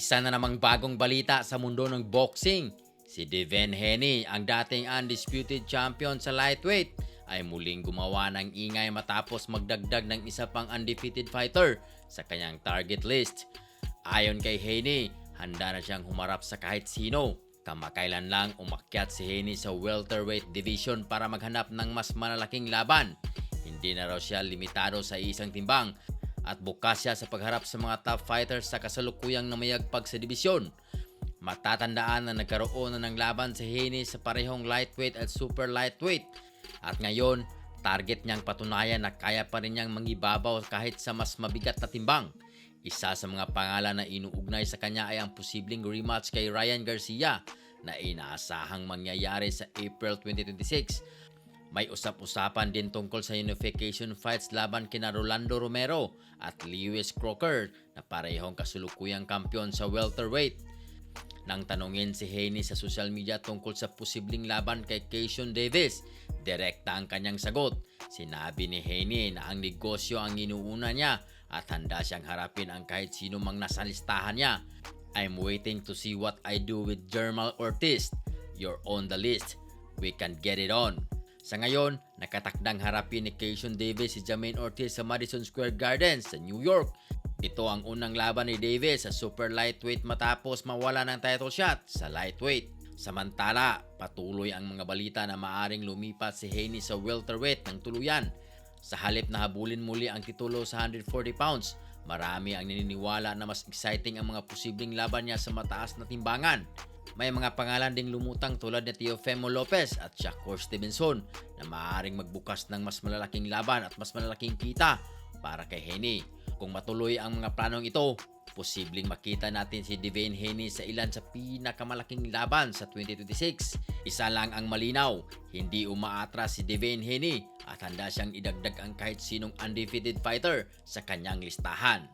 Isa na namang bagong balita sa mundo ng boxing. Si Devin Haney, ang dating undisputed champion sa lightweight, ay muling gumawa ng ingay matapos magdagdag ng isa pang undefeated fighter sa kanyang target list. Ayon kay Haney, handa na siyang humarap sa kahit sino. Kamakailan lang umakyat si Haney sa welterweight division para maghanap ng mas malalaking laban. Hindi na raw siya limitado sa isang timbang at bukas siya sa pagharap sa mga top fighters sa kasalukuyang namayagpag sa dibisyon. Matatandaan na nagkaroon na ng laban si Haney sa parehong lightweight at super lightweight at ngayon target niyang patunayan na kaya pa rin niyang mangibabaw kahit sa mas mabigat na timbang. Isa sa mga pangalan na inuugnay sa kanya ay ang posibleng rematch kay Ryan Garcia na inaasahang mangyayari sa April 2026. May usap-usapan din tungkol sa unification fights laban kina Rolando Romero at Lewis Crocker na parehong kasulukuyang kampiyon sa welterweight. Nang tanungin si Haney sa social media tungkol sa posibleng laban kay Keishon Davis, direkta ang kanyang sagot. Sinabi ni Haney na ang negosyo ang inuuna niya at handa siyang harapin ang kahit sino mang nasa listahan niya. I'm waiting to see what I do with Jermall Ortiz. You're on the list. We can get it on. Sa ngayon, nakatakdang harapin ni Keishon Davis si Jamaine Ortiz sa Madison Square Garden sa New York. Ito ang unang laban ni Davis sa super lightweight matapos mawala ng title shot sa lightweight. Samantala, patuloy ang mga balita na maaring lumipat si Haney sa welterweight ng tuluyan. Sa halip na habulin muli ang titulo sa 140 pounds, marami ang naniniwala na mas exciting ang mga posibleng laban niya sa mataas na timbangan. May mga pangalan ding lumutang tulad ni Teofimo Lopez at Shakur Stevenson na maaaring magbukas ng mas malalaking laban at mas malalaking kita para kay Haney. Kung matuloy ang mga planong ito, posibleng makita natin si Devin Haney sa ilan sa pinakamalaking laban sa 2026. Isa lang ang malinaw, hindi umaatras si Devin Haney at handa siyang idagdag ang kahit sinong undefeated fighter sa kanyang listahan.